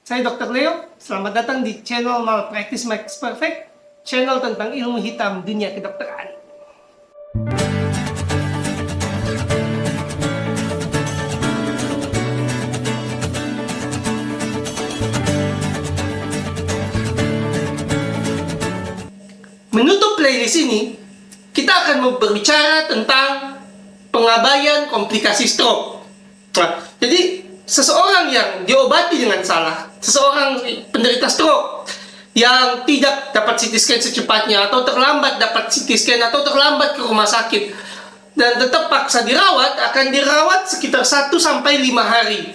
Saya Dr. Leo, selamat datang di channel Malpractice Makes Perfect, channel tentang ilmu hitam dunia kedokteran. Menutup playlist ini, kita akan berbicara tentang pengabaian komplikasi stroke. Nah, jadi seseorang yang diobati dengan salah, seseorang penderita stroke yang tidak dapat CT scan secepatnya atau terlambat dapat CT scan atau terlambat ke rumah sakit dan tetap paksa dirawat, akan dirawat sekitar 1-5 hari.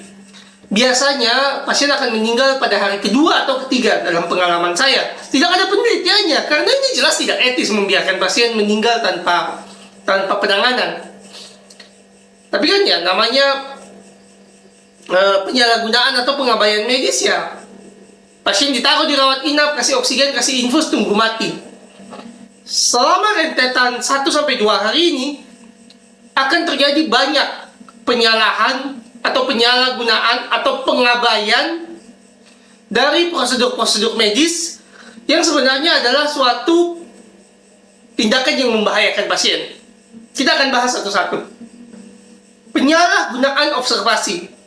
Biasanya pasien akan meninggal pada hari kedua atau ketiga dalam pengalaman saya. Tidak ada penelitiannya karena ini jelas tidak etis membiarkan pasien meninggal tanpa penanganan. Tapi kan ya namanya penyalahgunaan atau pengabaian medis ya. Pasien ditaruh di rawat inap, kasih oksigen, kasih infus, tunggu mati. Selama rentetan 1-2 hari ini akan terjadi banyak penyalahan atau penyalahgunaan atau pengabaian dari prosedur-prosedur medis yang sebenarnya adalah suatu tindakan yang membahayakan pasien. Kita akan bahas satu-satu. Penyalahgunaan observasi.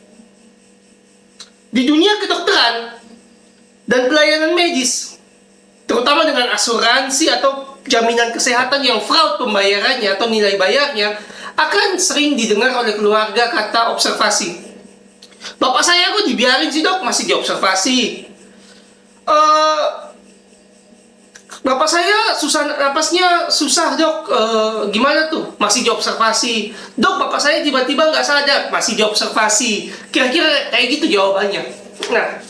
Di dunia kedokteran dan pelayanan medis, terutama dengan asuransi atau jaminan kesehatan yang fraud pembayarannya atau nilai bayarnya, akan sering didengar oleh keluarga kata observasi. Bapak saya kok dibiarin sih dok, masih diobservasi. Bapak saya napasnya susah dok, gimana tuh? Masih diobservasi. Dok, bapak saya tiba-tiba nggak sadar, masih diobservasi. Kira-kira kayak gitu jawabannya. Nah,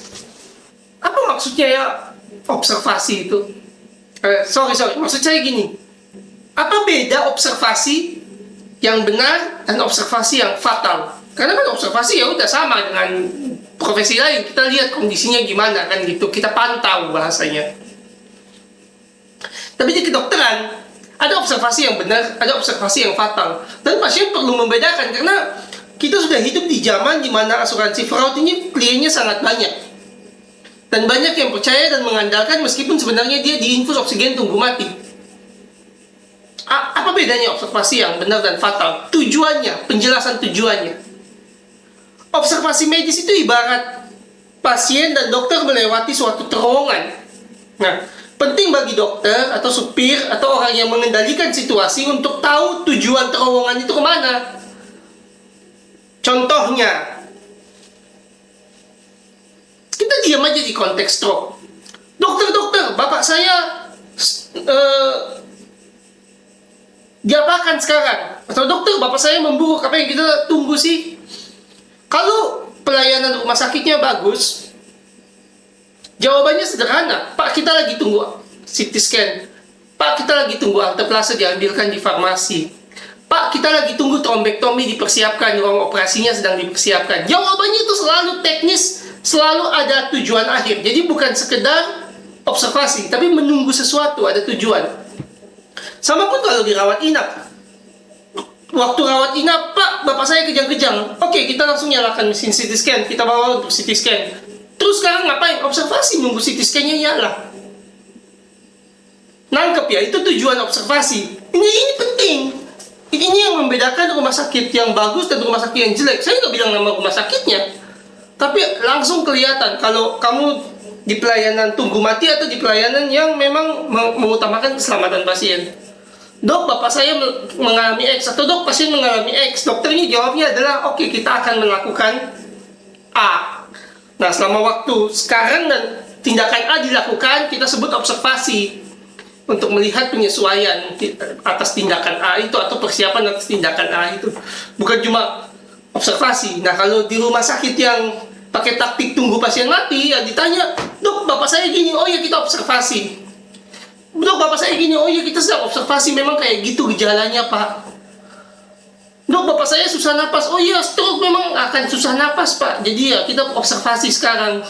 apa maksudnya ya observasi itu? Sorry, maksud saya gini. Apa beda observasi yang benar dan observasi yang fatal? Karena kan observasi ya udah sama dengan profesi lain. Kita lihat kondisinya gimana kan gitu. Kita pantau bahasanya. Tapi di kedokteran ada observasi yang benar, ada observasi yang fatal. Dan pasien perlu membedakan karena kita sudah hidup di zaman di mana asuransi fraud ini kliennya sangat banyak. Dan banyak yang percaya dan mengandalkan meskipun sebenarnya dia diinfus oksigen tunggu mati. Apa bedanya observasi yang benar dan fatal? Tujuannya, penjelasan tujuannya. Observasi medis itu ibarat pasien dan dokter melewati suatu terowongan. Nah, penting bagi dokter atau supir atau orang yang mengendalikan situasi untuk tahu tujuan terowongan itu kemana. Contohnya, kita diam aja di konteks stroke. Dokter, bapak saya diapakan sekarang? Atau dokter, bapak saya memburuk, apa yang kita tunggu sih? Kalau pelayanan rumah sakitnya bagus, jawabannya sederhana. Pak, kita lagi tunggu CT scan. Pak, kita lagi tunggu alteplase diambilkan di farmasi. Pak, kita lagi tunggu trombektomi dipersiapkan, ruang operasinya sedang dipersiapkan. Jawabannya itu selalu teknis, selalu ada tujuan akhir. Jadi bukan sekedar observasi, tapi menunggu sesuatu, ada tujuan. Sama pun kalau dirawat inap. Waktu rawat inap, Pak, bapak saya kejang-kejang. Oke, kita langsung nyalakan mesin CT scan, kita bawa untuk CT scan. Terus sekarang ngapain? Observasi, nunggu CT scan-nya nyala. Nangkep ya, itu tujuan observasi. Ini penting. Ini yang membedakan rumah sakit yang bagus dan rumah sakit yang jelek. Saya nggak bilang nama rumah sakitnya, tapi langsung kelihatan kalau kamu di pelayanan tunggu mati atau di pelayanan yang memang mengutamakan keselamatan pasien. Dok, bapak saya mengalami X, atau dok, pasien mengalami X. Dokter ini jawabnya adalah, oke, kita akan melakukan A. Nah, selama waktu sekarang dan tindakan A dilakukan, kita sebut observasi untuk melihat penyesuaian atas tindakan A itu atau persiapan atas tindakan A itu. Bukan cuma observasi. Nah, kalau di rumah sakit yang pakai taktik tunggu pasien mati, ya ditanya, dok, bapak saya gini, oh ya kita observasi. Dok, bapak saya gini, oh iya kita sedang observasi, memang kayak gitu gejalanya pak. Dok, bapak saya susah napas, oh iya stroke memang akan susah napas pak, jadi ya kita observasi sekarang.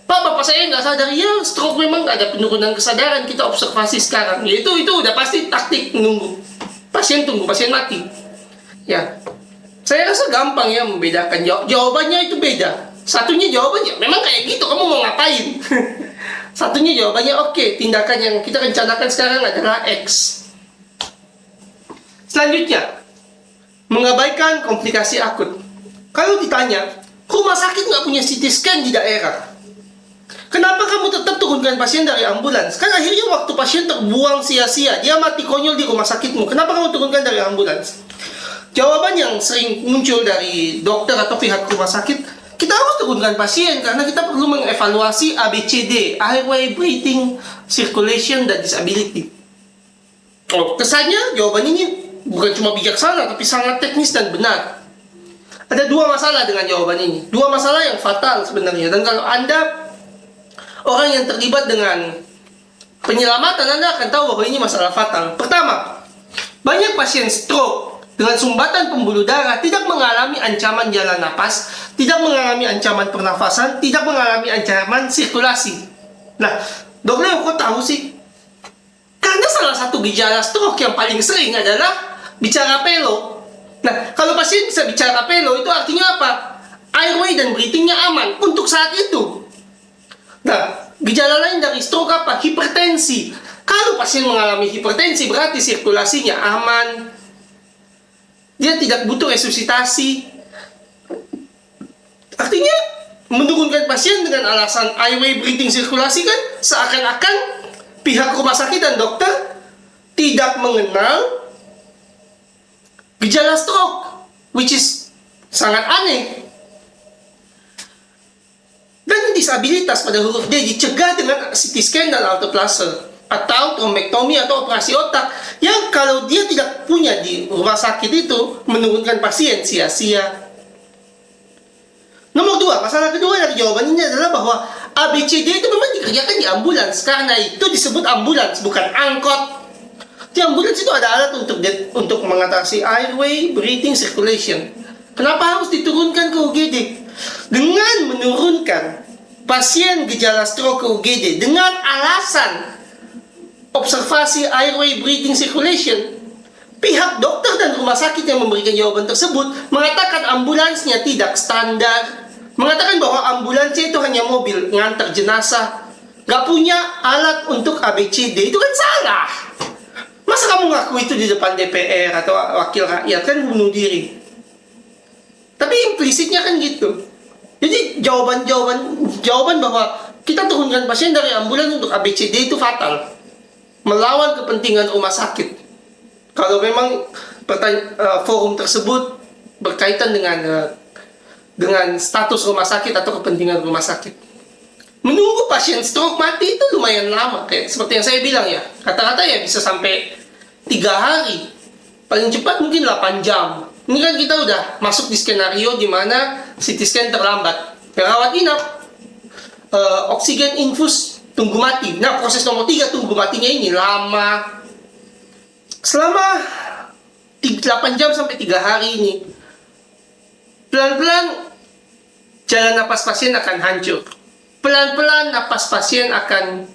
Pak, bapak saya nggak sadar, ya stroke memang ada penurunan kesadaran, kita observasi sekarang. Ya itu udah pasti taktik menunggu pasien tunggu, pasien mati. Ya, saya rasa gampang ya membedakan, jawabannya itu beda. Satunya jawabannya, memang kayak gitu, kamu mau ngapain? Satunya jawabannya, oke, tindakan yang kita rencanakan sekarang adalah X. Selanjutnya, mengabaikan komplikasi akut. Kalau ditanya, rumah sakit nggak punya CT scan di daerah, kenapa kamu tetap turunkan pasien dari ambulans? Kan akhirnya waktu pasien terbuang sia-sia, dia mati konyol di rumah sakitmu. Kenapa kamu turunkan dari ambulans? Jawaban yang sering muncul dari dokter atau pihak rumah sakit, kita harus turunkan pasien karena kita perlu mengevaluasi ABCD, airway, breathing, circulation, dan disability. Oh, kesannya jawaban ini bukan cuma bijaksana, tapi sangat teknis dan benar. Ada dua masalah dengan jawaban ini. Dua masalah yang fatal sebenarnya. Dan kalau Anda orang yang terlibat dengan penyelamatan, Anda akan tahu bahwa ini masalah fatal. Pertama, banyak pasien stroke dengan sumbatan pembuluh darah tidak mengalami ancaman jalan napas, tidak mengalami ancaman pernafasan, tidak mengalami ancaman sirkulasi. Nah, dokter, kok tahu sih? Karena salah satu gejala stroke yang paling sering adalah bicara pelo. Nah, kalau pasien bisa bicara pelo, itu artinya apa? Airway dan breathingnya aman untuk saat itu. Nah, gejala lain dari stroke apa? Hipertensi. Kalau pasien mengalami hipertensi, berarti sirkulasinya aman. Dia tidak butuh resusitasi. Artinya, menurunkan pasien dengan alasan airway, breathing, sirkulasi kan seakan-akan pihak rumah sakit dan dokter tidak mengenal gejala stroke, which is sangat aneh. Dan disabilitas pada huruf D dicegah dengan CT scan dan alteplase atau trombektomi atau operasi otak yang kalau dia tidak punya di rumah sakit itu menurunkan pasien sia-sia. Nomor dua, masalah kedua dari jawaban ini adalah bahwa ABCD itu memang dikerjakan di ambulans, karena itu disebut ambulans, bukan angkot. Di ambulans itu ada alat untuk mengatasi airway, breathing, circulation. Kenapa harus diturunkan ke UGD? Dengan menurunkan pasien gejala stroke ke UGD dengan alasan observasi airway, breathing, circulation, pihak dokter dan rumah sakit yang memberikan jawaban tersebut mengatakan ambulansnya tidak standar, mengatakan bahwa ambulansnya itu hanya mobil ngantar jenazah, gak punya alat untuk ABCD. Itu kan salah. Masa kamu ngaku itu di depan DPR atau wakil rakyat? Kan bunuh diri. Tapi implisitnya kan gitu. Jadi jawaban bahwa kita turunkan pasien dari ambulans untuk ABCD itu fatal, melawan kepentingan rumah sakit. Kalau memang forum tersebut berkaitan dengan status rumah sakit atau kepentingan rumah sakit. Menunggu pasien stroke mati itu lumayan lama, kayak seperti yang saya bilang ya. Kata-kata ya bisa sampai 3 hari. Paling cepat mungkin 8 jam. Ini kan kita udah masuk di skenario di mana CT scan terlambat. Perawat inap, oksigen infus, tunggu mati. Nah, proses nomor 3 tunggu matinya ini lama. Selama 8 jam sampai 3 hari ini, pelan-pelan jalan napas pasien akan hancur. Pelan-pelan napas pasien akan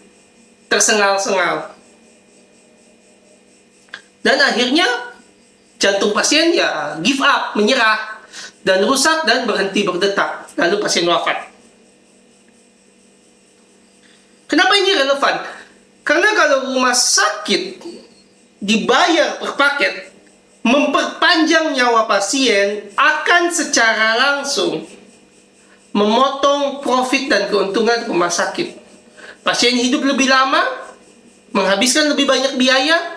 tersengal-sengal. Dan akhirnya jantung pasien ya give up, menyerah, dan rusak dan berhenti berdetak. Lalu pasien wafat. Kenapa ini relevan? Karena kalau rumah sakit dibayar per paket, memperpanjang nyawa pasien akan secara langsung memotong profit dan keuntungan rumah sakit. Pasien hidup lebih lama, menghabiskan lebih banyak biaya,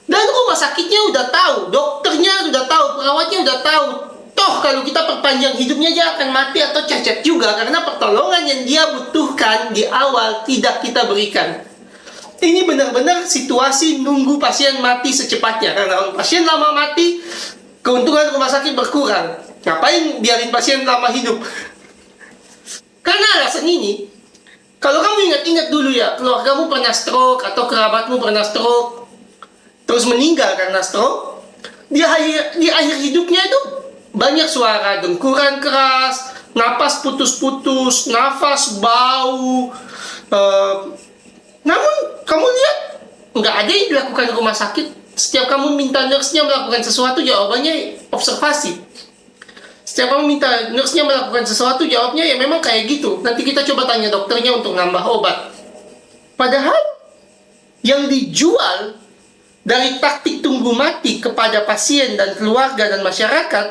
dan rumah sakitnya udah tahu, dokternya udah tahu, perawatnya udah tahu. Toh kalau kita perpanjang hidupnya, dia akan mati atau cacat juga karena pertolongan yang dia butuhkan di awal tidak kita berikan. Ini benar-benar situasi nunggu pasien mati secepatnya. Karena pasien lama mati, keuntungan rumah sakit berkurang. Ngapain biarin pasien lama hidup? Karena alasan ini, kalau kamu ingat-ingat dulu ya, keluargamu pernah stroke atau kerabatmu pernah stroke, terus meninggal karena stroke, di akhir hidupnya itu banyak suara dengkuran keras, napas putus-putus, nafas bau. Namun kamu lihat, nggak ada yang dilakukan di rumah sakit. Setiap kamu minta nurse-nya melakukan sesuatu, jawabannya observasi. Setiap kamu minta nurse-nya melakukan sesuatu, jawabnya ya memang kayak gitu. Nanti kita coba tanya dokternya untuk nambah obat. Padahal yang dijual dari taktik tunggu mati kepada pasien dan keluarga dan masyarakat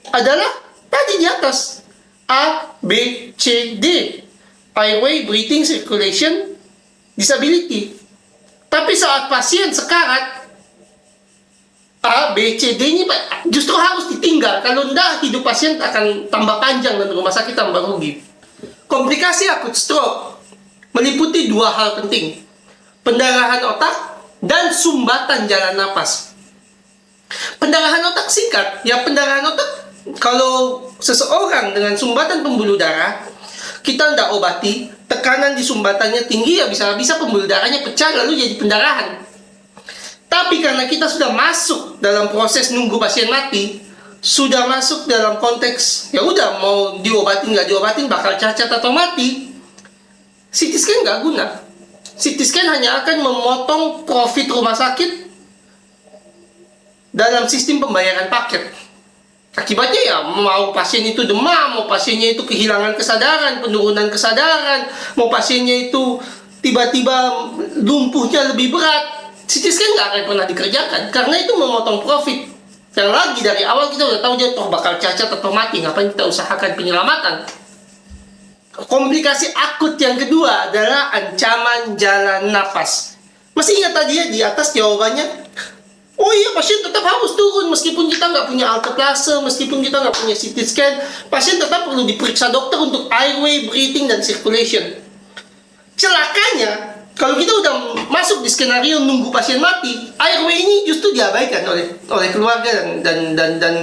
adalah tadi di atas. A, B, C, D. Airway, breathing, circulation, disability. Tapi saat pasien sekarat, A, B, C, D ini justru harus ditinggal. Kalau tidak, hidup pasien akan tambah panjang dan rumah sakit tambah rugi. Komplikasi akut stroke meliputi dua hal penting. Pendarahan otak dan sumbatan jalan napas. Pendarahan otak singkat. Ya, pendarahan otak, kalau seseorang dengan sumbatan pembuluh darah, kita tidak obati, tekanan di sumbatannya tinggi, ya bisa pembuluh darahnya pecah lalu jadi pendarahan. Tapi karena kita sudah masuk dalam proses nunggu pasien mati, sudah masuk dalam konteks ya udah mau diobatin nggak diobatin bakal cacat atau mati, CT scan nggak guna. CT scan hanya akan memotong profit rumah sakit dalam sistem pembayaran paket. Akibatnya ya mau pasien itu demam, mau pasiennya itu kehilangan kesadaran, penurunan kesadaran, mau pasiennya itu tiba-tiba lumpuhnya lebih berat, CT scan nggak akan pernah dikerjakan karena itu memotong profit. Yang lagi dari awal kita udah tahu dia toh bakal cacat atau mati, ngapain kita usahakan penyelamatan. Komplikasi akut yang kedua adalah ancaman jalan nafas. Masih ingat tadi ya di atas jawabannya? Oh iya, pasien tetap harus turun meskipun kita nggak punya alteplase, meskipun kita nggak punya CT scan, pasien tetap perlu diperiksa dokter untuk airway, breathing, dan circulation. Celakanya, kalau kita udah masuk di skenario nunggu pasien mati, airway ini justru diabaikan oleh keluarga dan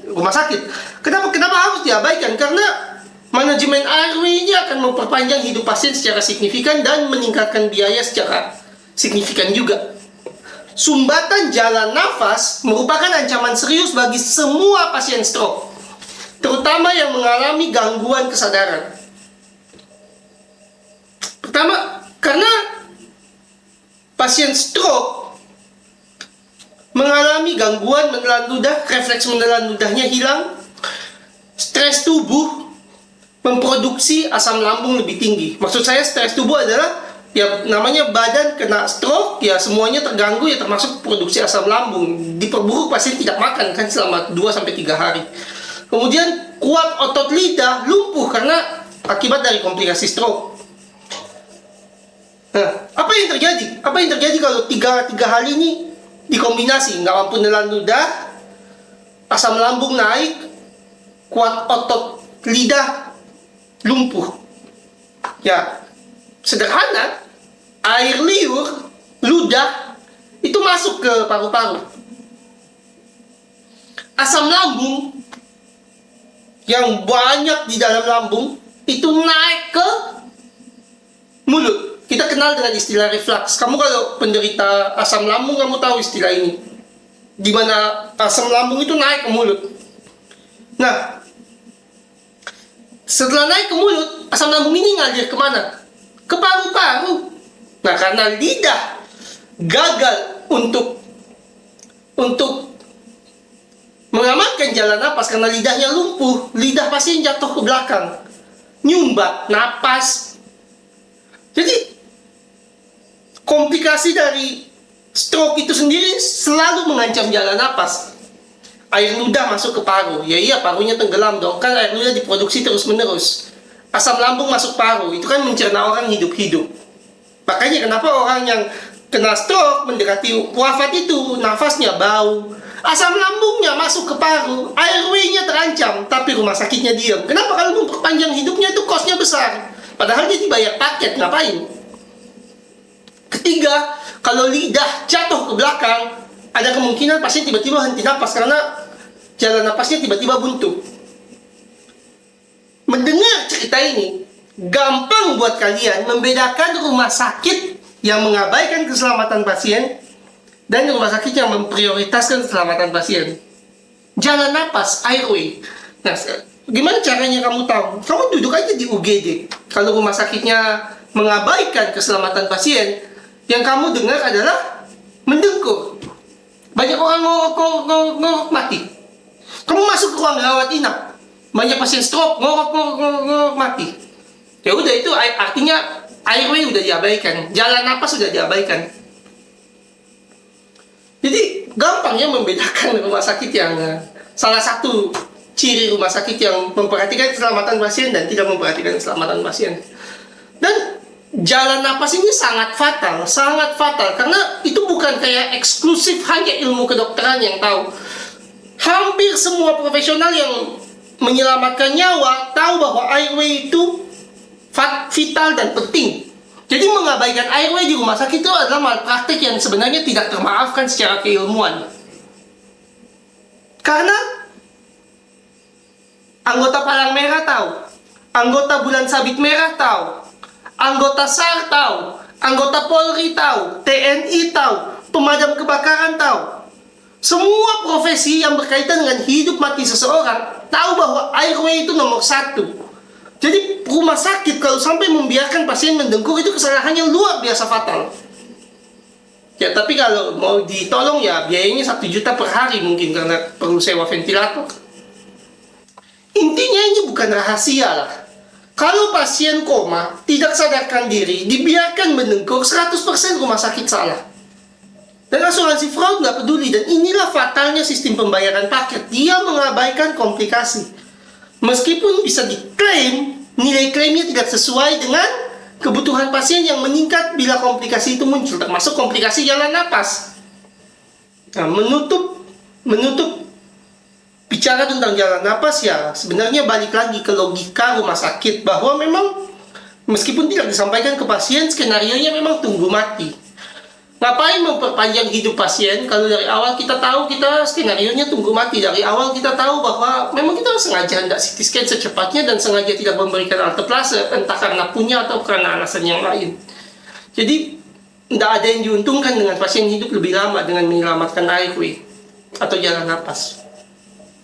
rumah sakit. Kenapa harus diabaikan? Karena manajemen airway ini akan memperpanjang hidup pasien secara signifikan dan meningkatkan biaya secara signifikan juga. Sumbatan jalan nafas merupakan ancaman serius bagi semua pasien stroke, terutama yang mengalami gangguan kesadaran. Pertama, karena pasien stroke mengalami gangguan menelan ludah, refleks menelan ludahnya hilang, stres tubuh memproduksi asam lambung lebih tinggi. Maksud saya stres tubuh adalah ya namanya badan kena stroke, ya semuanya terganggu, ya termasuk produksi asam lambung. Diperburuk pasien tidak makan kan selama 2-3 hari. Kemudian kuat otot lidah, lumpuh karena akibat dari komplikasi stroke. Nah, apa yang terjadi? Apa yang terjadi kalau tiga hal ini dikombinasi? Nggak mampu nelan ludah, asam lambung naik, kuat otot lidah, lumpuh. Ya, sederhana. Air liur, ludah, itu masuk ke paru-paru. Asam lambung yang banyak di dalam lambung itu naik ke mulut. Kita kenal dengan istilah reflux. Kamu kalau penderita asam lambung, kamu tahu istilah ini. Di mana asam lambung itu naik ke mulut. Nah, setelah naik ke mulut, asam lambung ini ngalir kemana? Ke paru-paru. Nah, karena lidah gagal untuk mengamankan jalan napas karena lidahnya lumpuh, lidah pasien jatuh ke belakang, nyumbat napas. Jadi komplikasi dari stroke itu sendiri selalu mengancam jalan napas. Air ludah masuk ke paru, ya iya parunya tenggelam dong, kan air ludah diproduksi terus-menerus. Asam lambung masuk paru, itu kan mencerna orang hidup-hidup. Makanya kenapa orang yang kena stroke mendekati wafat itu nafasnya bau, asam lambungnya masuk ke paru, airway-nya terancam, tapi rumah sakitnya diam. Kenapa? Kalau memperpanjang hidupnya itu kosnya besar, padahal dia dibayar paket, ngapain? Ketiga, kalau lidah jatuh ke belakang, ada kemungkinan pasien tiba-tiba henti napas karena jalan napasnya tiba-tiba buntu. Mendengar cerita ini gampang buat kalian membedakan rumah sakit yang mengabaikan keselamatan pasien dan rumah sakit yang memprioritaskan keselamatan pasien. Jalan napas, airway. Nah, gimana caranya kamu tahu? Kamu duduk aja di UGD. Kalau rumah sakitnya mengabaikan keselamatan pasien, yang kamu dengar adalah mendengkur. Banyak orang ngorok mati. Kamu masuk ke ruang rawat inap, banyak pasien stroke, ngorok, mati. Ya udah, itu artinya airway udah diabaikan, jalan napas sudah diabaikan. Jadi gampang ya membedakan rumah sakit yang salah satu ciri rumah sakit yang memperhatikan keselamatan pasien dan tidak memperhatikan keselamatan pasien. Dan jalan napas ini sangat fatal karena itu bukan kayak eksklusif hanya ilmu kedokteran yang tahu. Hampir semua profesional yang menyelamatkan nyawa tahu bahwa airway itu vital dan penting. Jadi mengabaikan airway di rumah sakit itu adalah malpraktik yang sebenarnya tidak termaafkan secara keilmuan. Karena anggota Palang Merah tahu, anggota Bulan Sabit Merah tahu, anggota SAR tahu, anggota Polri tahu, TNI tahu, pemadam kebakaran tahu. Semua profesi yang berkaitan dengan hidup mati seseorang tahu bahwa airway itu nomor satu. Jadi rumah sakit kalau sampai membiarkan pasien mendengkur itu kesalahannya luar biasa fatal. Ya tapi kalau mau ditolong ya biayanya 1 juta per hari mungkin karena perlu sewa ventilator. Intinya ini bukan rahasia lah. Kalau pasien koma, tidak sadarkan diri, dibiarkan mendengkur, 100% rumah sakit salah. Dan asuransi fraud nggak peduli. Dan inilah fatalnya sistem pembayaran paket. Dia mengabaikan komplikasi. Meskipun bisa diklaim, nilai klaimnya tidak sesuai dengan kebutuhan pasien yang meningkat bila komplikasi itu muncul, termasuk komplikasi jalan napas. Nah, menutup bicara tentang jalan napas ya sebenarnya balik lagi ke logika rumah sakit bahwa memang meskipun tidak disampaikan ke pasien, skenarionya memang tunggu mati. Ngapain memperpanjang hidup pasien kalau dari awal kita tahu kita skenarionya tunggu mati. Dari awal kita tahu bahwa memang kita sengaja hendak CT scan secepatnya dan sengaja tidak memberikan alteplase, entah karena punya atau karena alasan yang lain. Jadi tidak ada yang diuntungkan dengan pasien hidup lebih lama dengan menyelamatkan airway atau jalan napas.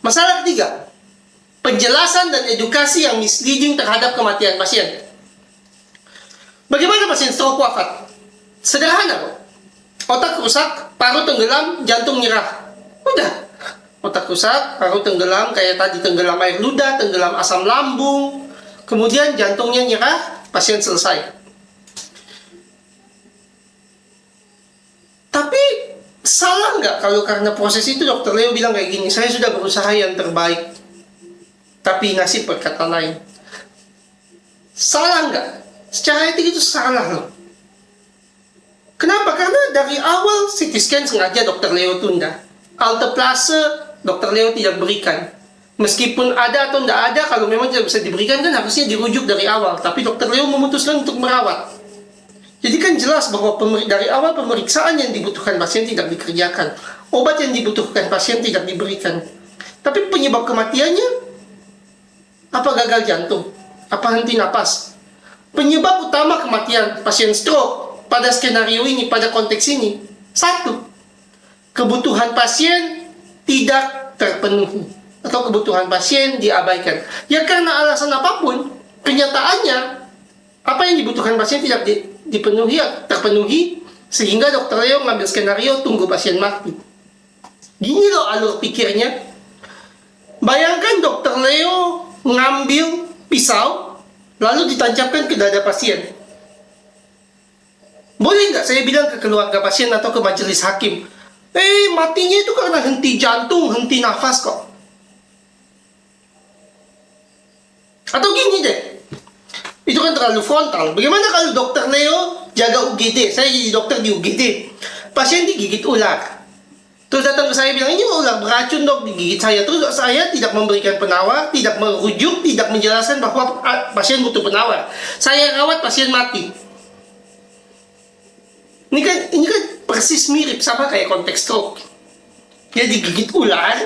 Masalah ketiga, penjelasan dan edukasi yang misleading terhadap kematian pasien. Bagaimana pasien stroke wafat? Sederhana kok. Otak rusak, paru tenggelam, jantung nyerah. Udah. Otak rusak, paru tenggelam, kayak tadi tenggelam air ludah, tenggelam asam lambung. Kemudian jantungnya nyerah, pasien selesai. Tapi salah nggak kalau karena proses itu dokter Leo bilang kayak gini, saya sudah berusaha yang terbaik, tapi nasib berkata lain. Salah nggak? Secara etik itu salah loh. Kenapa? Karena dari awal CT scan sengaja dokter Leo tunda. Alteplase dokter Leo tidak berikan. Meskipun ada atau tidak ada, kalau memang tidak bisa diberikan kan harusnya dirujuk dari awal. Tapi dokter Leo memutuskan untuk merawat. Jadi kan jelas bahwa dari awal pemeriksaan yang dibutuhkan pasien tidak dikerjakan. Obat yang dibutuhkan pasien tidak diberikan. Tapi penyebab kematiannya apa? Gagal jantung? Apa henti napas? Penyebab utama kematian pasien stroke pada skenario ini, pada konteks ini, satu, kebutuhan pasien tidak terpenuhi atau kebutuhan pasien diabaikan. Ya karena alasan apapun, kenyataannya apa yang dibutuhkan pasien tidak dipenuhi, terpenuhi, sehingga dokter Leo mengambil skenario tunggu pasien mati. Gini loh alur pikirnya. Bayangkan dokter Leo ngambil pisau lalu ditancapkan ke dada pasien. Boleh nggak saya bilang ke keluarga pasien atau ke majelis hakim, matinya itu karena henti jantung, henti nafas kok. Atau gini deh, itu kan terlalu frontal. Bagaimana kalau dokter Leo jaga UGD, saya jadi dokter di UGD, pasien digigit ular, terus datang ke saya bilang, ini ular beracun dok, digigit saya. Terus saya tidak memberikan penawar, tidak merujuk, tidak menjelaskan bahwa pasien butuh penawar. Saya rawat, pasien mati. Ini kan persis mirip sama kayak konteks stroke. Dia digigit ular,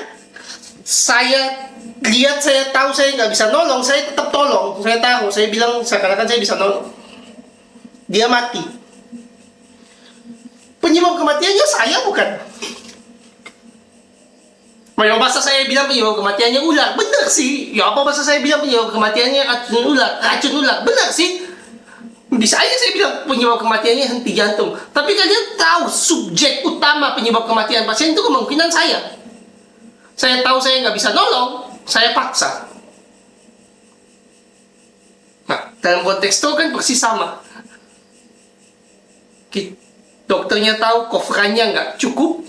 saya lihat, saya tahu saya nggak bisa nolong, saya tetap tolong, saya tahu, saya bilang seakan-akan saya bisa nolong. Dia mati. Penyebab kematiannya saya bukan. Mau bahasa saya bilang penyebab kematiannya ular, benar sih. Ya apa bahasa saya bilang penyebab kematiannya racun ular, benar sih. Bisa aja saya bilang penyebab kematiannya henti jantung. Tapi kalian tahu subjek utama penyebab kematian pasien itu kemungkinan saya. Saya tahu saya nggak bisa nolong, saya paksa. Dalam konteks stroke kan persis sama. Dokternya tahu coverannya nggak cukup,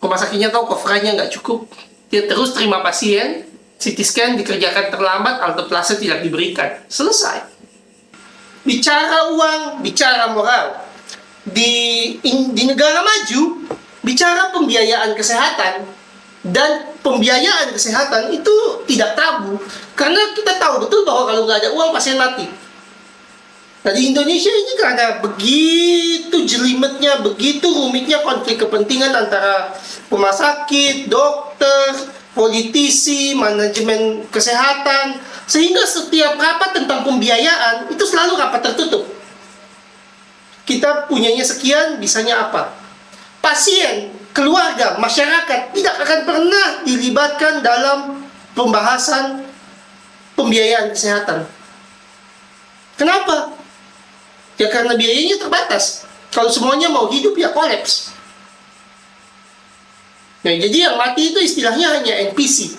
rumah sakitnya tahu coverannya nggak cukup, dia terus terima pasien, CT scan dikerjakan terlambat, alteplase tidak diberikan, selesai. Bicara uang, bicara moral. Di negara maju, bicara pembiayaan kesehatan, dan pembiayaan kesehatan itu tidak tabu, karena kita tahu betul bahwa kalau nggak ada uang pasien mati. Nah, di Indonesia ini karena begitu jelimetnya, begitu rumitnya konflik kepentingan antara rumah sakit, dokter, politisi, manajemen kesehatan, sehingga setiap rapat tentang pembiayaan itu selalu rapat tertutup. Kita punyanya sekian, bisanya apa? Pasien, keluarga, masyarakat tidak akan pernah dilibatkan dalam pembahasan pembiayaan kesehatan. Kenapa? Ya karena biayanya terbatas. Kalau semuanya mau hidup ya kolaps. Nah, jadi yang mati itu istilahnya hanya NPC.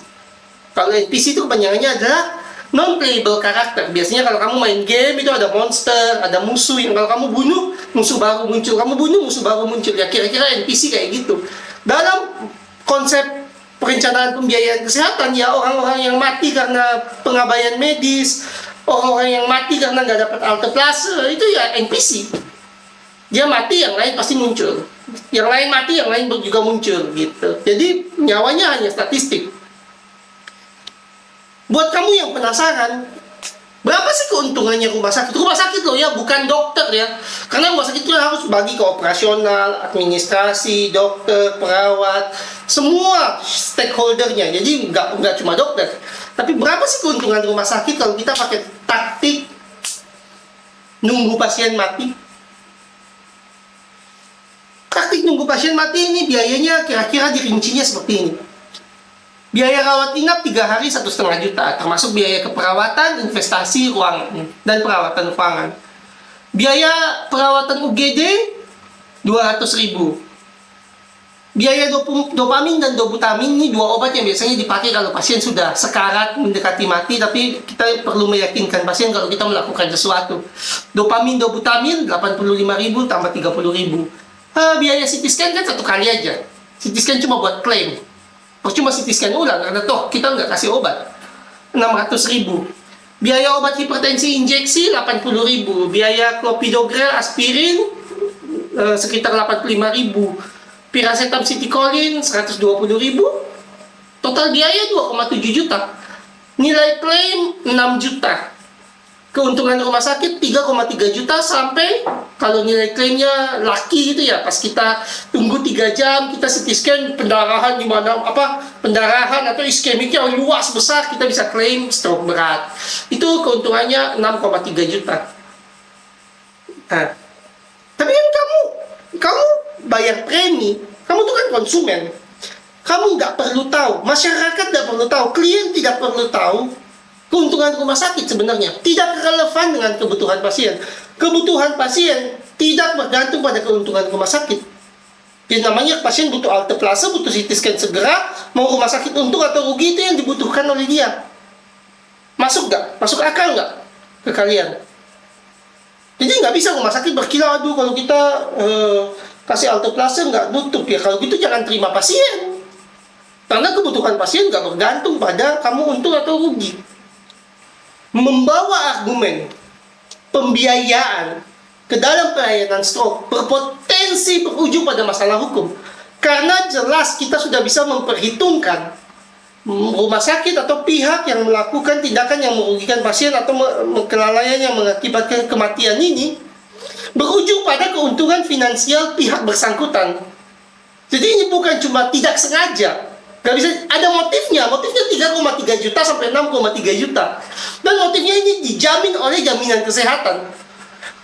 Kalau NPC itu kepanjangannya adalah non-playable karakter. Biasanya kalau kamu main game itu ada monster, ada musuh yang kalau kamu bunuh, musuh baru muncul. Kamu bunuh, musuh baru muncul. Ya kira-kira NPC kayak gitu. Dalam konsep perencanaan pembiayaan kesehatan, ya orang-orang yang mati karena pengabaian medis, orang-orang yang mati karena nggak dapat alteplase, itu ya NPC. Dia mati, yang lain pasti muncul. Yang lain mati, yang lain juga muncul gitu. Jadi nyawanya hanya statistik. Buat kamu yang penasaran, berapa sih keuntungannya rumah sakit? Rumah sakit loh ya, bukan dokter ya. Karena rumah sakit itu harus bagi ke operasional, administrasi, dokter, perawat, semua stakeholdernya. Jadi nggak cuma dokter. Tapi berapa sih keuntungan rumah sakit kalau kita pakai taktik nunggu pasien mati? Taktik nunggu pasien mati ini biayanya kira-kira dirincinya seperti ini. Biaya rawat inap 3 hari 1,5 juta, termasuk biaya keperawatan, investasi, ruangan, dan perawatan ruangan. Biaya perawatan UGD 200.000. Biaya dopamin dan dobutamin ini 2 obat yang biasanya dipakai kalau pasien sudah sekarat mendekati mati, tapi kita perlu meyakinkan pasien kalau kita melakukan sesuatu. Dopamin, dobutamin 85.000 tambah 30.000. Biaya CT scan kan 1 kali aja. CT scan cuma buat klaim. Cuma CT scan ulang, karena toh kita nggak kasih obat. 600.000. Biaya obat hipertensi injeksi 80.000. Biaya clopidogrel aspirin sekitar 85.000. Piracetam citicoline 120.000. Total biaya 2,7 juta. Nilai klaim 6 juta. Keuntungan rumah sakit 3,3 juta sampai kalau nilai klaimnya laki gitu ya, pas kita tunggu 3 jam, kita CT scan pendarahan di mana pendarahan atau iskemiknya luas besar, kita bisa klaim stroke berat. Itu keuntungannya 6,3 juta. Nah, tapi kan kamu bayar premi, kamu tuh kan konsumen. Kamu nggak perlu tahu, masyarakat nggak perlu tahu, klien tidak perlu tahu keuntungan rumah sakit sebenarnya. Tidak relevan dengan kebutuhan pasien. Kebutuhan pasien tidak bergantung pada keuntungan rumah sakit. Yang namanya pasien butuh alteplase, butuh CT scan segera, mau rumah sakit untung atau rugi itu yang dibutuhkan oleh dia. Masuk nggak? Masuk akal nggak ke kalian? Jadi nggak bisa rumah sakit berkilau, aduh kalau kita kasih alteplase nggak nutup ya. Kalau gitu jangan terima pasien. Karena kebutuhan pasien nggak bergantung pada kamu untung atau rugi. Membawa argumen pembiayaan ke dalam pelayanan stroke berpotensi berujung pada masalah hukum. Karena jelas kita sudah bisa memperhitungkan rumah sakit atau pihak yang melakukan tindakan yang merugikan pasien atau kelalaian yang mengakibatkan kematian ini berujung pada keuntungan finansial pihak bersangkutan. Jadi ini bukan cuma tidak sengaja. Gak bisa, ada motifnya 3,3 juta sampai 6,3 juta. Dan motifnya ini dijamin oleh jaminan kesehatan.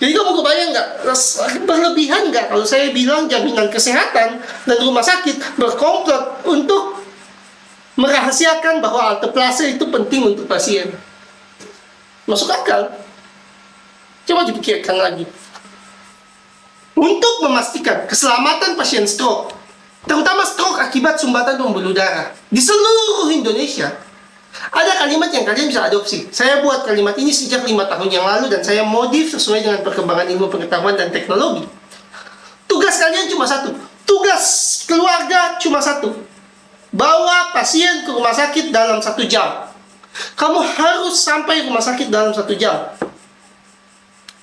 Jadi kamu kebayang nggak, berlebihan nggak kalau saya bilang jaminan kesehatan dan rumah sakit berkomplot untuk merahasiakan bahwa alteplase itu penting untuk pasien. Masuk akal? Coba dipikirkan lagi. Untuk memastikan keselamatan pasien stroke, terutama stroke akibat sumbatan pembuluh darah di seluruh Indonesia, Ada kalimat yang kalian bisa adopsi. Saya buat kalimat ini sejak 5 tahun yang lalu dan saya modif sesuai dengan perkembangan ilmu pengetahuan dan teknologi. Tugas kalian cuma satu. Tugas keluarga cuma satu. Bawa pasien ke rumah sakit dalam 1 jam. Kamu harus sampai rumah sakit dalam 1 jam.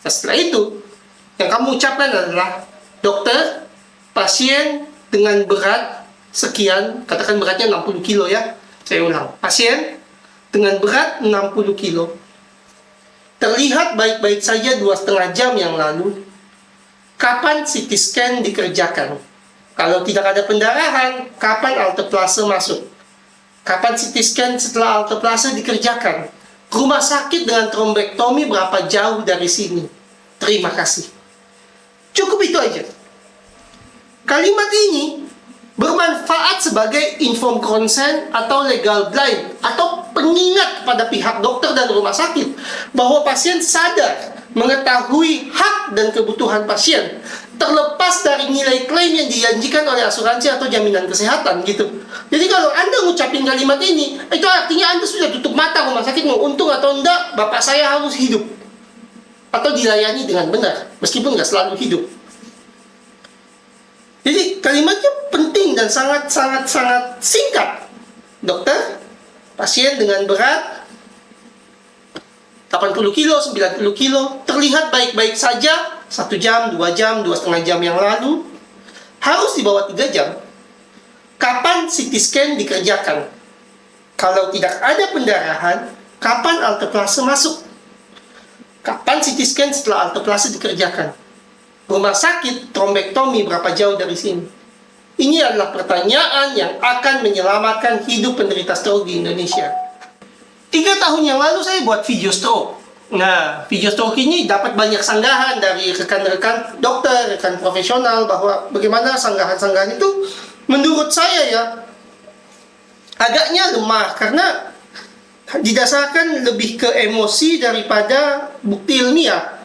Nah, setelah itu, yang kamu ucapkan adalah, dokter, pasien dengan berat sekian, katakan beratnya 60 kilo ya. Saya ulang, pasien dengan berat 60 kilo. Terlihat baik-baik saja 2,5 jam yang lalu. Kapan CT scan dikerjakan? Kalau tidak ada pendarahan, kapan alteplase masuk? Kapan CT scan setelah alteplase dikerjakan? Rumah sakit dengan trombektomi berapa jauh dari sini? Terima kasih. Cukup itu aja. Kalimat ini bermanfaat sebagai informed consent atau legal blind atau pengingat kepada pihak dokter dan rumah sakit bahwa pasien sadar mengetahui hak dan kebutuhan pasien terlepas dari nilai klaim yang dijanjikan oleh asuransi atau jaminan kesehatan gitu. Jadi kalau Anda ngucapin kalimat ini, itu artinya Anda sudah tutup mata rumah sakit mau untung atau enggak, bapak saya harus hidup atau dilayani dengan benar meskipun nggak selalu hidup. Jadi kalimatnya penting dan sangat singkat. Dokter, pasien dengan berat 80 kilo, 90 kilo, terlihat baik-baik saja 1 jam, 2 jam, 2,5 jam yang lalu, harus di bawah 3 jam. Kapan CT scan dikerjakan? Kalau tidak ada pendarahan, kapan alteplase masuk? Kapan CT scan setelah alteplase dikerjakan? Rumah sakit trombektomi berapa jauh dari sini? Ini adalah pertanyaan yang akan menyelamatkan hidup penderita stroke di Indonesia. 3 tahun yang lalu saya buat video stroke. Nah, video stroke ini dapat banyak sanggahan dari rekan-rekan dokter, rekan profesional, bahwa bagaimana sanggahan-sanggahan itu menurut saya ya agaknya lemah karena didasarkan lebih ke emosi daripada bukti ilmiah.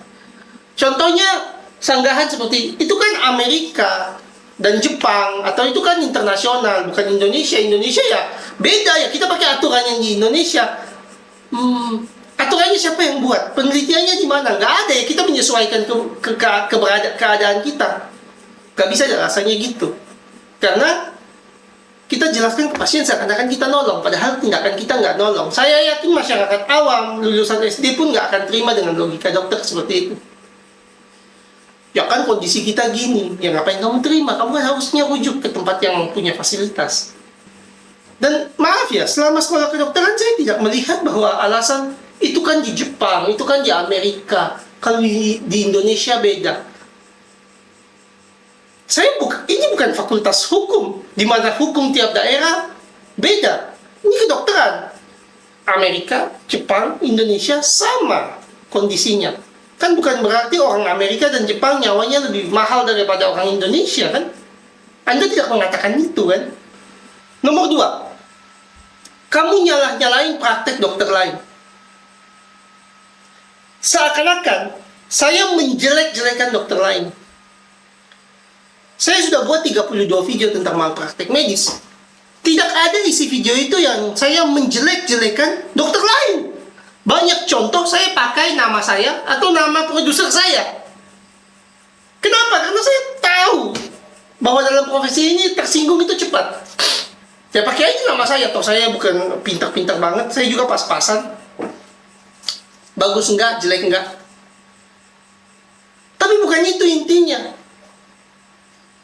Contohnya sanggahan seperti itu kan Amerika dan Jepang atau itu kan internasional, bukan Indonesia. Indonesia ya beda ya, kita pakai aturan yang di Indonesia. Aturannya siapa yang buat? Penelitiannya di mana? Nggak ada ya, kita menyesuaikan keadaan kita. Nggak bisa rasanya gitu. Karena kita jelaskan ke pasien seakan-akan kita nolong, padahal tindakan kita nggak nolong. Saya yakin masyarakat awam, lulusan SD pun nggak akan terima dengan logika dokter seperti itu. Ya kan kondisi kita gini, ya ngapain kamu terima? Kamu kan harusnya rujuk ke tempat yang punya fasilitas. Dan maaf ya, selama sekolah kedokteran saya tidak melihat bahwa alasan itu kan di Jepang, itu kan di Amerika, kalau di Indonesia beda. Ini bukan fakultas hukum, di mana hukum tiap daerah beda. Ini kedokteran. Amerika, Jepang, Indonesia sama kondisinya. Kan bukan berarti orang Amerika dan Jepang nyawanya lebih mahal daripada orang Indonesia kan? Anda tidak mengatakan itu kan? Nomor 2, kamu nyalahin praktek dokter lain. Seakan-akan saya menjelek-jelekan dokter lain. Saya sudah buat 32 video tentang malpraktek medis. Tidak ada isi video itu yang saya menjelek-jelekan dokter lain. Banyak contoh saya pakai nama saya atau nama produser saya. Kenapa? Karena saya tahu bahwa dalam profesi ini tersinggung itu cepat. Ya pakai aja nama saya, toh saya bukan pintar-pintar banget, saya juga pas-pasan. Bagus enggak, jelek enggak. Tapi bukan itu intinya.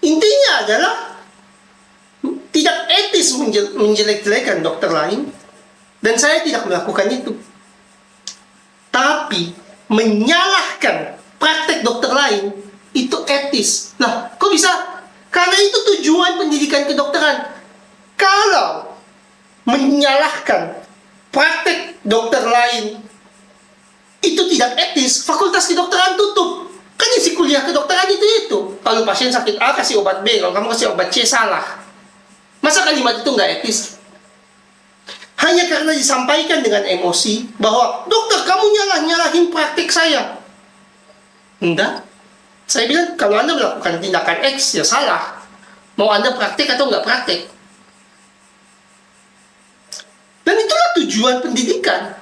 Intinya adalah tidak etis menjelek-jelekan dokter lain, dan saya tidak melakukan itu. Tapi menyalahkan praktek dokter lain itu etis. Nah, kok bisa? Karena itu tujuan pendidikan kedokteran. Kalau menyalahkan praktek dokter lain itu tidak etis, fakultas kedokteran tutup. Kan isi kuliah kedokteran itu. Kalau pasien sakit A kasih obat B, kalau kamu kasih obat C salah. Masa kalimat itu nggak etis? Hanya karena disampaikan dengan emosi bahwa dokter kamu nyalahin praktik saya. Enggak. Saya bilang kalau Anda melakukan tindakan X ya salah. Mau Anda praktik atau nggak praktik. Dan itulah tujuan pendidikan.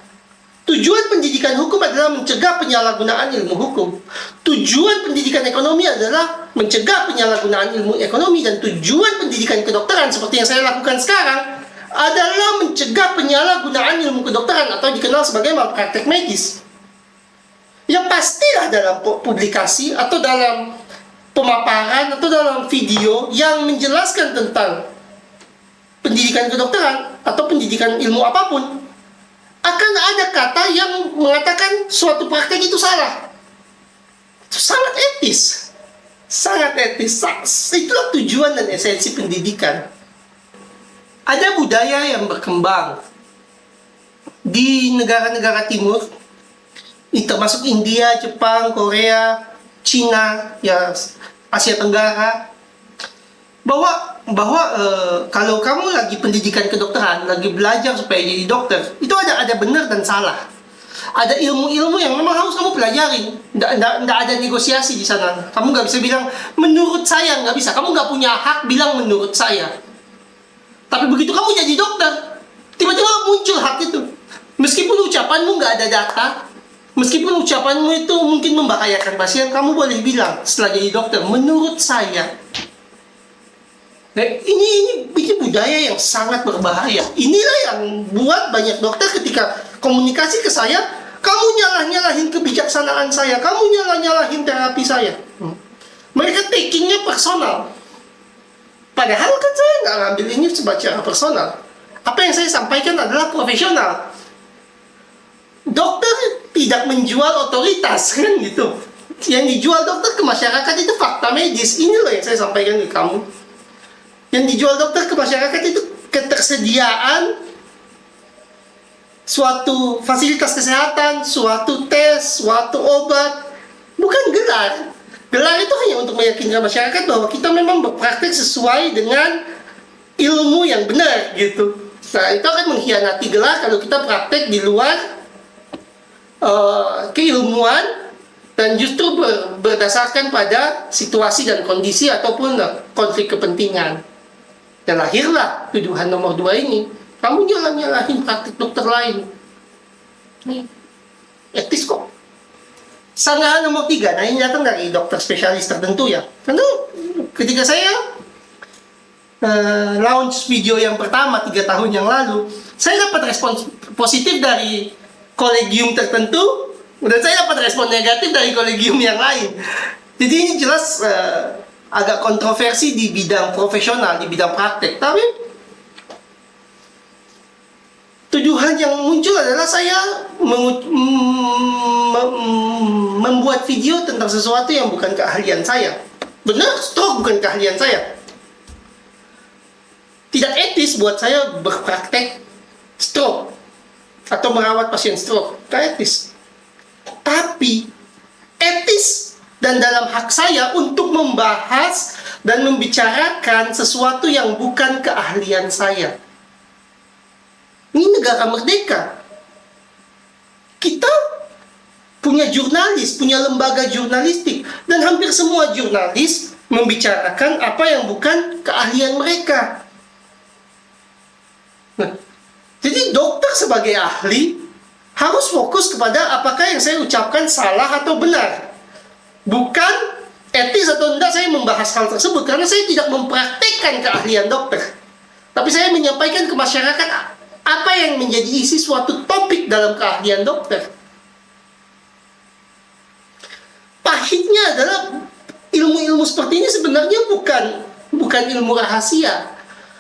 Tujuan pendidikan hukum adalah mencegah penyalahgunaan ilmu hukum. Tujuan pendidikan ekonomi adalah mencegah penyalahgunaan ilmu ekonomi. Dan tujuan pendidikan kedokteran seperti yang saya lakukan sekarang adalah mencegah penyalahgunaan ilmu kedokteran atau dikenal sebagai malpraktek medis. Yang pastilah dalam publikasi atau dalam pemaparan atau dalam video yang menjelaskan tentang pendidikan kedokteran atau pendidikan ilmu apapun, akan ada kata yang mengatakan suatu praktek itu salah. Itu sangat etis. Sangat etis. Itulah tujuan dan esensi pendidikan. Ada budaya yang berkembang di negara-negara timur, termasuk India, Jepang, Korea, Cina, ya Asia Tenggara, bahwa kalau kamu lagi pendidikan kedokteran, lagi belajar supaya jadi dokter, itu ada benar dan salah. Ada ilmu-ilmu yang memang harus kamu pelajarin. Nggak ada negosiasi di sana. Kamu nggak bisa bilang menurut saya, nggak bisa. Kamu nggak punya hak bilang menurut saya. Tapi begitu kamu jadi dokter, tiba-tiba muncul hak itu. Meskipun ucapanmu nggak ada data, meskipun ucapanmu itu mungkin membahayakan pasien, kamu boleh bilang setelah jadi dokter, menurut saya. Nah, ini budaya yang sangat berbahaya. Inilah yang buat banyak dokter ketika komunikasi ke saya, kamu nyalah-nyalahin kebijaksanaan saya, kamu nyalah-nyalahin terapi saya. Mereka takingnya personal. Padahal kan saya nggak ngambil ini secara personal. Apa yang saya sampaikan adalah profesional. Dokter tidak menjual otoritas, kan gitu. Yang dijual dokter ke masyarakat itu fakta medis. Ini loh yang saya sampaikan ke kamu. Yang dijual dokter ke masyarakat itu ketersediaan suatu fasilitas kesehatan, suatu tes, suatu obat, bukan gelar. Gelar itu hanya untuk meyakinkan masyarakat bahwa kita memang berpraktek sesuai dengan ilmu yang benar, gitu. Nah, itu akan mengkhianati gelar kalau kita praktek di luar keilmuan dan justru berdasarkan pada situasi dan kondisi ataupun konflik kepentingan. Dan lahirlah tuduhan nomor 2 ini. Kamu nyalahin praktik dokter lain. Nih, etis kok. Sanggahan nomor 3, nah ini datang dari dokter spesialis tertentu ya. Karena ketika saya launch video yang pertama 3 tahun yang lalu, saya dapat respon positif dari kolegium tertentu, dan saya dapat respon negatif dari kolegium yang lain. Jadi ini jelas agak kontroversi di bidang profesional, di bidang praktek. Tapi tuduhan yang muncul adalah saya membuat video tentang sesuatu yang bukan keahlian saya. Benar, stroke bukan keahlian saya. Tidak etis buat saya berpraktek stroke atau merawat pasien stroke. Tidak etis. Tapi etis dan dalam hak saya untuk membahas dan membicarakan sesuatu yang bukan keahlian saya. Ini negara merdeka. Kita punya jurnalis, punya lembaga jurnalistik, dan hampir semua jurnalis membicarakan apa yang bukan keahlian mereka. Nah, jadi dokter sebagai ahli harus fokus kepada apakah yang saya ucapkan salah atau benar. Bukan etis atau tidak saya membahas hal tersebut, karena saya tidak mempraktekkan keahlian dokter. Tapi saya menyampaikan ke masyarakat apa yang menjadi isi suatu topik dalam keahlian dokter. Pahitnya adalah ilmu-ilmu seperti ini sebenarnya bukan ilmu rahasia.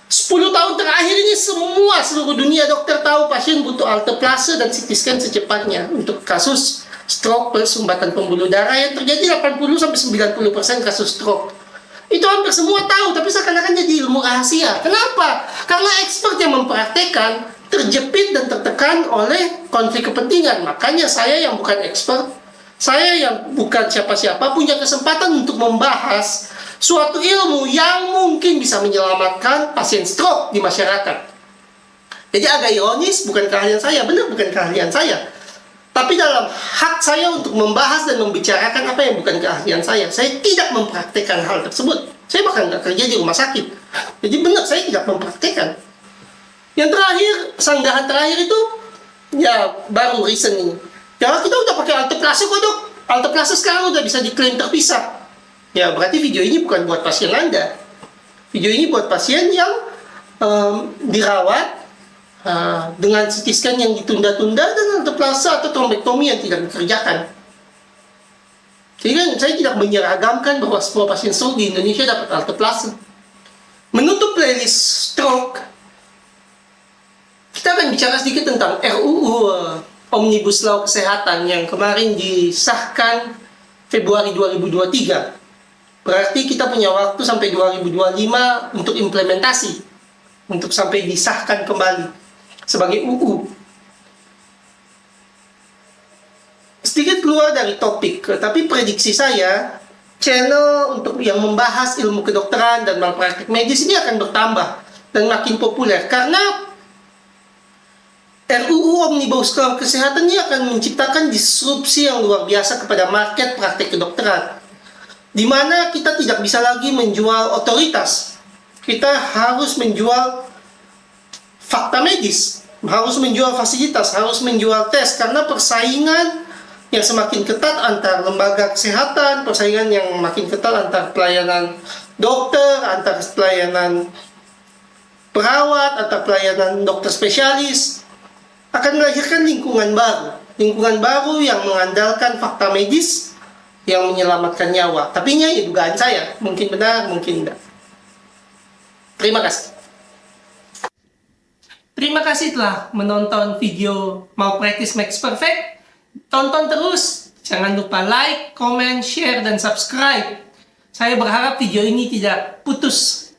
10 tahun terakhir ini seluruh dunia dokter tahu pasien butuh alteplase dan CT scan secepatnya untuk kasus stroke sumbatan pembuluh darah yang terjadi 80-90% kasus stroke. Itu hampir semua tahu, tapi seakan-akan jadi ilmu rahasia. Kenapa? Karena expert yang mempraktekkan terjepit dan tertekan oleh konflik kepentingan. Makanya saya yang bukan expert, saya yang bukan siapa-siapa, punya kesempatan untuk membahas suatu ilmu yang mungkin bisa menyelamatkan pasien stroke di masyarakat. Jadi agak ironis, bukan keahlian saya, benar bukan keahlian saya. Tapi dalam hak saya untuk membahas dan membicarakan apa yang bukan keahlian saya tidak mempraktekkan hal tersebut. Saya bahkan nggak kerja di rumah sakit. Jadi benar, saya tidak mempraktekkan. Yang terakhir, sanggahan terakhir itu, ya baru recent ini. Ya kita udah pakai alteplase kok dok. Alteplase sekarang udah bisa diklaim terpisah. Ya berarti video ini bukan buat pasien Anda. Video ini buat pasien yang dirawat dengan CT scan yang ditunda-tunda dan alteplase atau trombektomi yang tidak dikerjakan. Jadi kan saya tidak menyeragamkan bahwa semua pasien stroke di Indonesia dapat alteplase. Menutup playlist stroke, kita akan bicara sedikit tentang RUU Omnibus Law Kesehatan yang kemarin disahkan Februari 2023. Berarti kita punya waktu sampai 2025 untuk implementasi, untuk sampai disahkan kembali sebagai UU. Sedikit keluar dari topik, tapi prediksi saya, channel untuk yang membahas ilmu kedokteran dan malpraktik medis ini akan bertambah dan makin populer karena RUU Omnibus Law Kesehatan ini akan menciptakan disrupsi yang luar biasa kepada market praktik kedokteran, di mana kita tidak bisa lagi menjual otoritas. Kita harus menjual fakta medis, harus menjual fasilitas, harus menjual tes, karena persaingan yang semakin ketat antar lembaga kesehatan, persaingan yang makin ketat antar pelayanan dokter, antar pelayanan perawat, antar pelayanan dokter spesialis, akan melahirkan lingkungan baru yang mengandalkan fakta medis yang menyelamatkan nyawa. Tapi ini ya dugaan saya, mungkin benar, mungkin tidak. Terima kasih. Terima kasih telah menonton video Malpractice Makes Perfect. Tonton terus, jangan lupa like, comment, share, dan subscribe. Saya berharap video ini tidak putus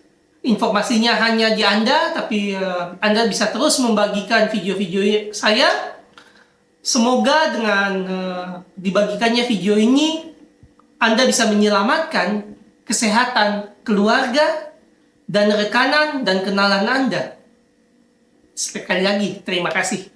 informasinya hanya di Anda, tapi Anda bisa terus membagikan video-video saya. Semoga dengan dibagikannya video ini, Anda bisa menyelamatkan kesehatan keluarga dan rekanan dan kenalan Anda. Sekali lagi, terima kasih.